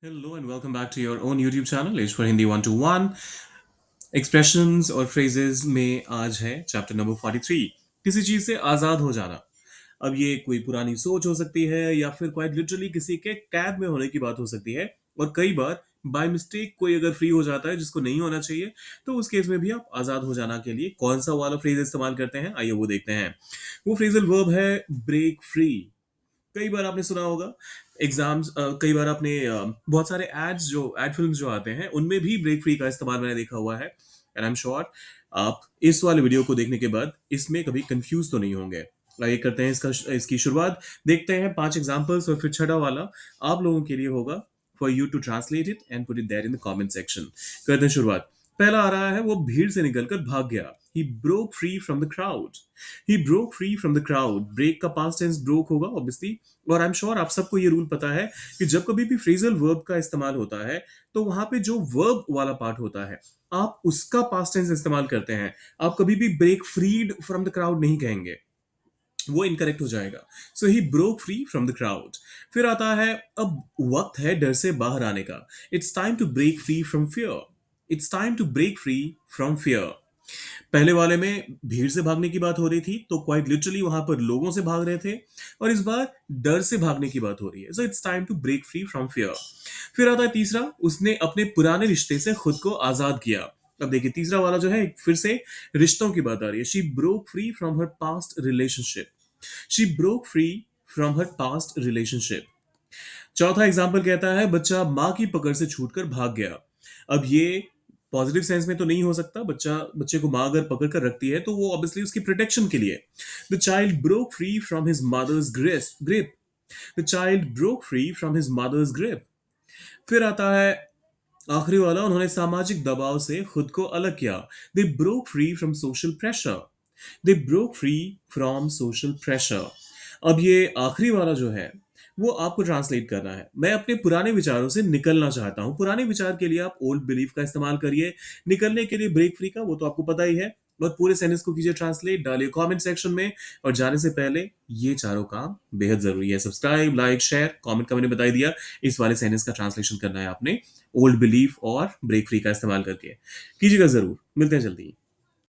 Hello and welcome back to your own YouTube channel, H for Hindi 121. Expressions और phrases में आज है chapter number 43, किसी चीज से आजाद हो जाना। अब ये कोई पुरानी सोच हो सकती है या फिर क्वाइट लिटरली किसी के कैद में होने की बात हो सकती है। और कई बार बाय मिस्टेक कोई अगर फ्री हो जाता है जिसको नहीं होना चाहिए, तो उस केस में भी आप आजाद हो जाना के लिए कौन सा वाला फ्रेज इस्तेमाल करते हैं, आइए वो देखते हैं। वो फ्रेजल वर्ब है ब्रेक फ्री। कई बार आपने सुना होगा एग्जाम्स, कई बार आपने बहुत सारे एड्स जो एड फिल्म जो आते हैं उनमें भी ब्रेक फ्री का इस्तेमाल मैंने देखा हुआ है। एंड आई एम श्योर आप इस वाले वीडियो को देखने के बाद इसमें कभी कंफ्यूज तो नहीं होंगे। आइए करते हैं इसकी शुरुआत। देखते हैं 5 एग्जांपल्स और फिर छठा वाला आप लोगों के लिए होगा for you to translate it and put it there in the comment section. करते हैं शुरुआत। पहला आ रहा है, वो भीड़ से निकलकर भाग गया। He broke free from the crowd. He broke free from the crowd. Break का पास्ट टेंस ब्रोक होगा ऑब्वियसली। और आई एम श्योर आप सबको ये रूल पता है कि जब कभी भी फ्रेजल वर्ब का इस्तेमाल होता है तो वहां पे जो वर्ब वाला पार्ट होता है आप उसका पास्ट टेंस इस्तेमाल करते हैं। आप कभी भी break freed from the crowd नहीं कहेंगे, वो इनकरेक्ट हो जाएगा। So he broke free from the crowd. फिर आता है, अब वक्त है डर से बाहर आने का। It's time to break free from fear. It's time to break free from fear. पहले वाले में भीड़ से भागने की बात हो रही थी तो क्वाइट लिटरली वहां पर लोगों से भाग रहे थे, और इस बार डर से भागने की बात हो रही है। So it's time to break free from fear. फिर आता है तीसरा, उसने अपने पुराने रिश्ते से खुद को आजाद किया। अब देखिए तीसरा वाला जो है फिर से रिश्तों की बात आ रही है। She broke free from her past relationship. She broke free from her past relationship. चौथा एग्जाम्पल कहता है, बच्चा माँ की पकड़ से छूटकर भाग गया। अब ये पॉजिटिव सेंस में तो नहीं हो सकता। बच्चे को माँ अगर पकड़ कर रखती है तो वो ऑब्वियसली उसकी प्रोटेक्शन के लिए। The child broke free from his mother's grip. The child broke free from his mother's grip. फिर आता है आखिरी वाला, उन्होंने सामाजिक दबाव से खुद को अलग किया। They broke free from social pressure. They broke free from social pressure. अब ये आखिरी वाला जो है वो आपको ट्रांसलेट करना है। मैं अपने पुराने विचारों से निकलना चाहता हूं। पुराने विचार के लिए आप ओल्ड बिलीफ का इस्तेमाल करिए। निकलने के लिए ब्रेक फ्री का वो तो आपको पता ही है। और पूरे सेंटेंस को कीजिए ट्रांसलेट, डालिए कमेंट सेक्शन में। और जाने से पहले ये चारों काम बेहद जरूरी है। सब्सक्राइब, लाइक, शेयर, कमेंट का मैंने बता ही दिया। इस वाले सेंटेंस का ट्रांसलेशन करना है आपने ओल्ड बिलीफ और ब्रेक फ्री का इस्तेमाल करके। कीजिएगा जरूर। मिलते हैं जल्दी।